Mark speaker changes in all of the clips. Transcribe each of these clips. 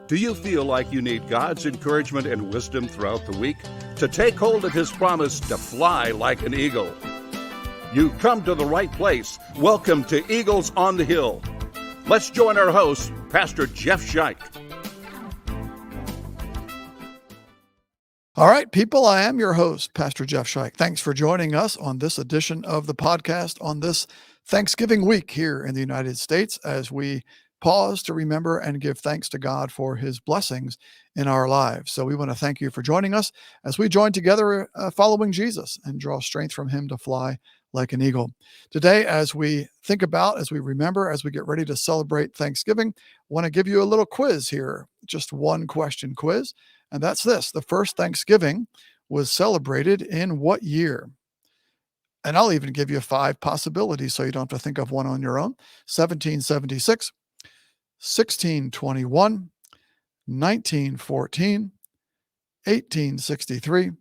Speaker 1: Do you feel like you need God's encouragement and wisdom throughout the week to take hold of His promise to fly like an eagle? You've come to the right place. Welcome to Eagles on the Hill. Let's join our host, Pastor Jeff Scheich.
Speaker 2: All right, people, I am your host, Pastor Jeff Scheich. Thanks for joining us on this edition of the podcast on this Thanksgiving week here in the United States as we pause to remember and give thanks to God for His blessings in our lives. So we want to thank you for joining us as we join together following Jesus and draw strength from Him to fly like an eagle. Today, as we think about, as we remember, as we get ready to celebrate Thanksgiving, I want to give you a little quiz here, just one question quiz. And that's this: the first Thanksgiving was celebrated in what year? And I'll even give you 5 possibilities so you don't have to think of one on your own. 1776, 1621, 1914, 1863,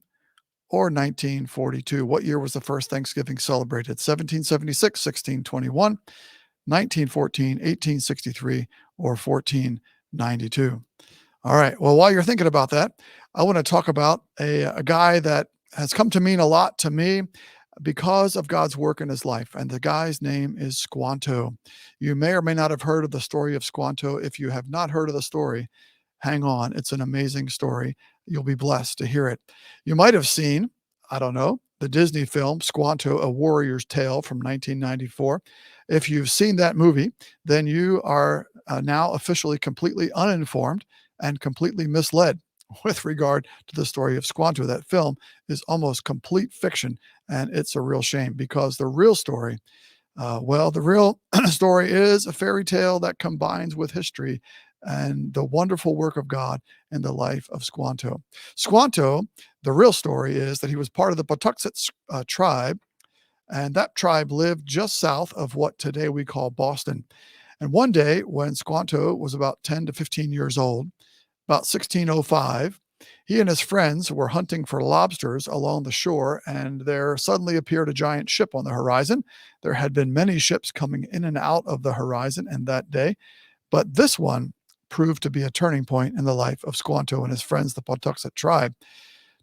Speaker 2: or 1942. What year was the first Thanksgiving celebrated? 1776, 1621, 1914, 1863, or 1492. All right. Well, while you're thinking about that, I want to talk about a guy that has come to mean a lot to me because of God's work in his life. And the guy's name is Squanto. You may or may not have heard of the story of Squanto. If you have not heard of the story, hang on. It's an amazing story. You'll be blessed to hear it. You might have seen, I don't know, the Disney film Squanto, A Warrior's Tale from 1994. If you've seen that movie, then you are now officially completely uninformed and completely misled with regard to the story of Squanto. That film is almost complete fiction, and it's a real shame because the real story, the real story is a fairy tale that combines with history and the wonderful work of God in the life of Squanto. Squanto, the real story is that he was part of the Patuxet tribe, and that tribe lived just south of what today we call Boston. And one day when Squanto was about 10 to 15 years old, about 1605, he and his friends were hunting for lobsters along the shore, and there suddenly appeared a giant ship on the horizon. There had been many ships coming in and out of the horizon in that day, but this one proved to be a turning point in the life of Squanto and his friends, the Patuxet tribe.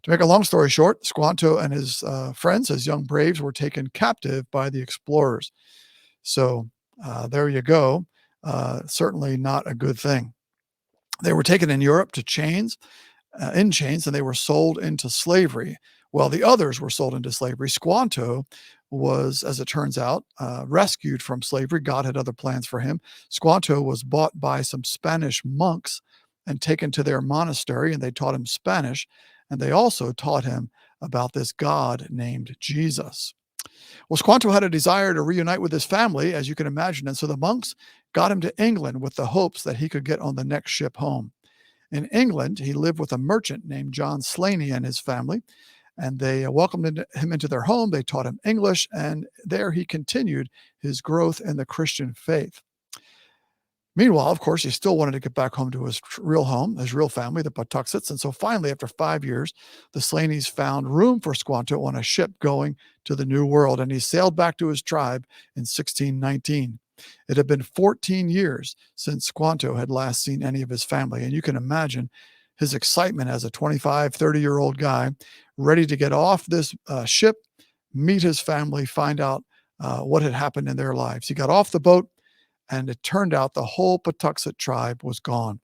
Speaker 2: To make a long story short, Squanto and his friends, his young braves, were taken captive by the explorers. So there you go. Certainly not a good thing. They were taken in Europe to chains, and they were sold into slavery. Well, the others were sold into slavery. Squanto was, as it turns out, rescued from slavery. God had other plans for him. Squanto was bought by some Spanish monks and taken to their monastery, and they taught him Spanish, and they also taught him about this God named Jesus. Well, Squanto had a desire to reunite with his family, as you can imagine, and so the monks got him to England with the hopes that he could get on the next ship home. In England, he lived with a merchant named John Slaney and his family, and they welcomed him into their home. They taught him English, and there he continued his growth in the Christian faith. Meanwhile, of course, he still wanted to get back home to his real home, his real family, the Patuxets. And so finally, after 5 years, the Slaneys found room for Squanto on a ship going to the New World, and he sailed back to his tribe in 1619. It had been 14 years since Squanto had last seen any of his family, and you can imagine his excitement as a 25, 30-year-old guy ready to get off this ship, meet his family, find out what had happened in their lives. He got off the boat, and it turned out the whole Patuxet tribe was gone.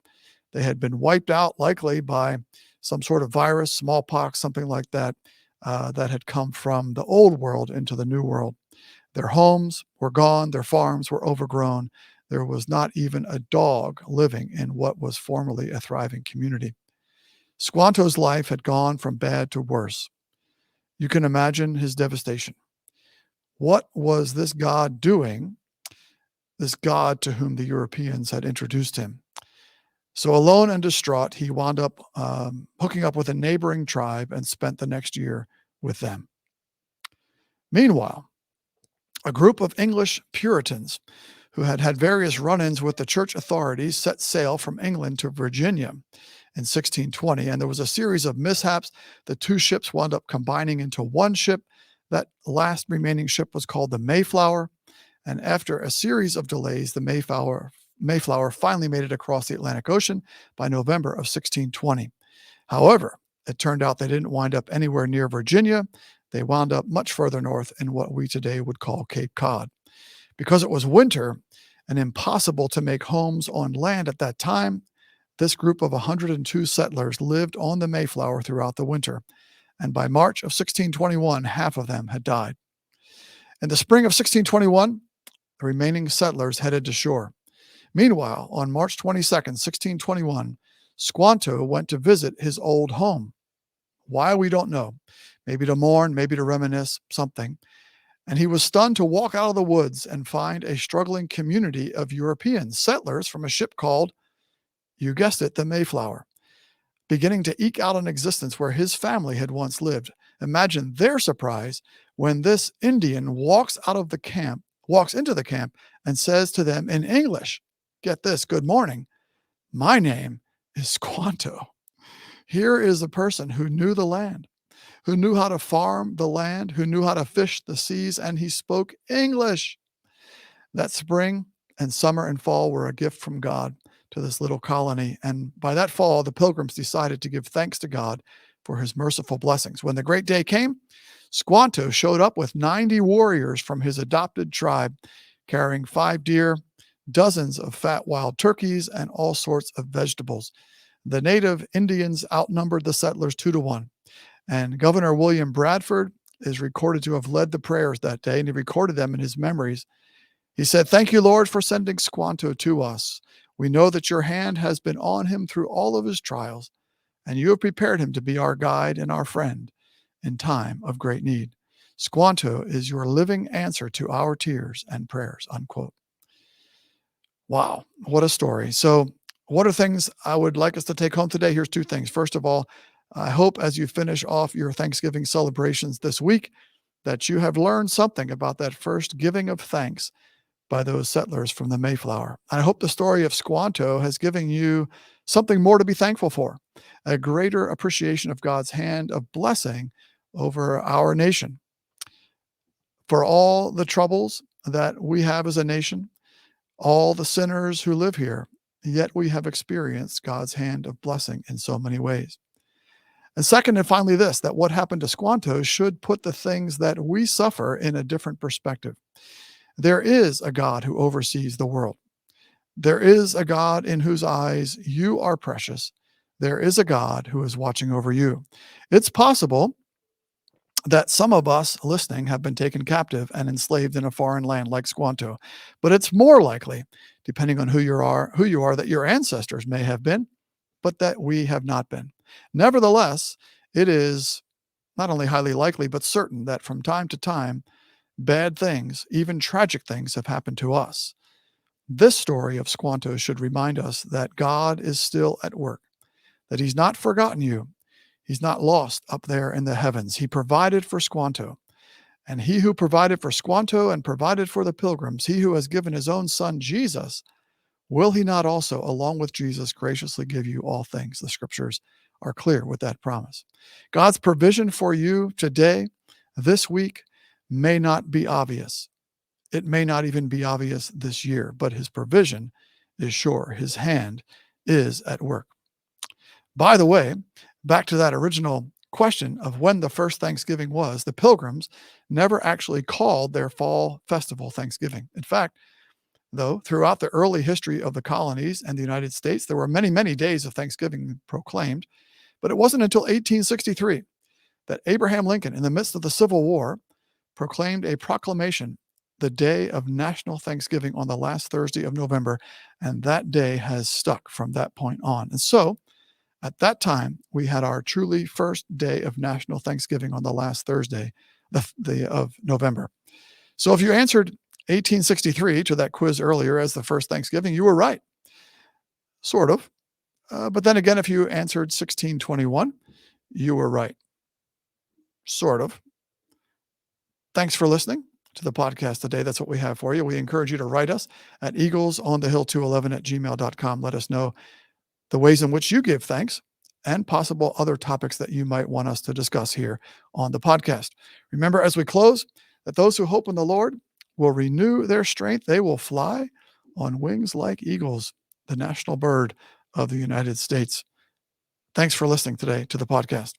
Speaker 2: They had been wiped out, likely by some sort of virus, smallpox, something like that, that had come from the old world into the new world. Their homes were gone. Their farms were overgrown. There was not even a dog living in what was formerly a thriving community. Squanto's life had gone from bad to worse. You can imagine his devastation. What was this God doing? This God to whom the Europeans had introduced him. So alone and distraught, he wound up hooking up with a neighboring tribe and spent the next year with them. Meanwhile, a group of English Puritans who had had various run-ins with the church authorities set sail from England to Virginia in 1620, and there was a series of mishaps. The two ships wound up combining into one ship. That last remaining ship was called the Mayflower. And after a series of delays, the Mayflower finally made it across the Atlantic Ocean by November of 1620. However, it turned out they didn't wind up anywhere near Virginia. They wound up much further north in what we today would call Cape Cod. Because it was winter and impossible to make homes on land at that time, this group of 102 settlers lived on the Mayflower throughout the winter, and by March of 1621, half of them had died. In the spring of 1621, the remaining settlers headed to shore. Meanwhile, on March 22nd, 1621, Squanto went to visit his old home. Why, we don't know. Maybe to mourn, maybe to reminisce, something. And he was stunned to walk out of the woods and find a struggling community of European settlers from a ship called, you guessed it, the Mayflower, beginning to eke out an existence where his family had once lived. Imagine their surprise when this Indian walks into the camp and says to them in English, get this, good morning, my name is Squanto. Here is a person who knew the land, who knew how to farm the land, who knew how to fish the seas, and he spoke English. That spring and summer and fall were a gift from God to this little colony. And by that fall, the Pilgrims decided to give thanks to God for his merciful blessings. When the great day came, Squanto showed up with 90 warriors from his adopted tribe, carrying 5 deer, dozens of fat wild turkeys, and all sorts of vegetables. The native Indians outnumbered the settlers 2-1. And Governor William Bradford is recorded to have led the prayers that day, and he recorded them in his memories. He said, thank you, Lord, for sending Squanto to us. We know that your hand has been on him through all of his trials, and you have prepared him to be our guide and our friend in time of great need. Squanto is your living answer to our tears and prayers, unquote. Wow, what a story. So what are things I would like us to take home today? Here's 2 things. First of all, I hope as you finish off your Thanksgiving celebrations this week that you have learned something about that first giving of thanks by those settlers from the Mayflower. I hope the story of Squanto has given you something more to be thankful for, a greater appreciation of God's hand of blessing over our nation. For all the troubles that we have as a nation, all the sinners who live here, yet we have experienced God's hand of blessing in so many ways. And second, and finally this, that what happened to Squanto should put the things that we suffer in a different perspective. There is a God who oversees the world. There is a God in whose eyes you are precious. There is a God who is watching over you. It's possible that some of us listening have been taken captive and enslaved in a foreign land like Squanto, but it's more likely, depending on who you are, that your ancestors may have been, but that we have not been. Nevertheless, it is not only highly likely, but certain that from time to time, bad things, even tragic things, have happened to us. This story of Squanto should remind us that God is still at work, that he's not forgotten you. He's not lost up there in the heavens. He provided for Squanto. And he who provided for Squanto and provided for the Pilgrims, he who has given his own son, Jesus, will he not also, along with Jesus, graciously give you all things? The scriptures are clear with that promise. God's provision for you today, this week, may not be obvious. It may not even be obvious this year, but his provision is sure. His hand is at work. By the way, back to that original question of when the first Thanksgiving was, the Pilgrims never actually called their fall festival Thanksgiving. In fact, though, throughout the early history of the colonies and the United States, there were many, many days of Thanksgiving proclaimed, but it wasn't until 1863 that Abraham Lincoln, in the midst of the Civil War, proclaimed a proclamation, the day of national Thanksgiving on the last Thursday of November, and that day has stuck from that point on. And so, at that time, we had our truly first day of national Thanksgiving on the last Thursday of November. So if you answered 1863 to that quiz earlier as the first Thanksgiving, you were right, sort of. But then again, if you answered 1621, you were right, sort of. Thanks for listening to the podcast today. That's what we have for you. We encourage you to write us at eaglesonthehill211@gmail.com. Let us know the ways in which you give thanks and possible other topics that you might want us to discuss here on the podcast. Remember, as we close, that those who hope in the Lord will renew their strength. They will fly on wings like eagles, the national bird of the United States. Thanks for listening today to the podcast.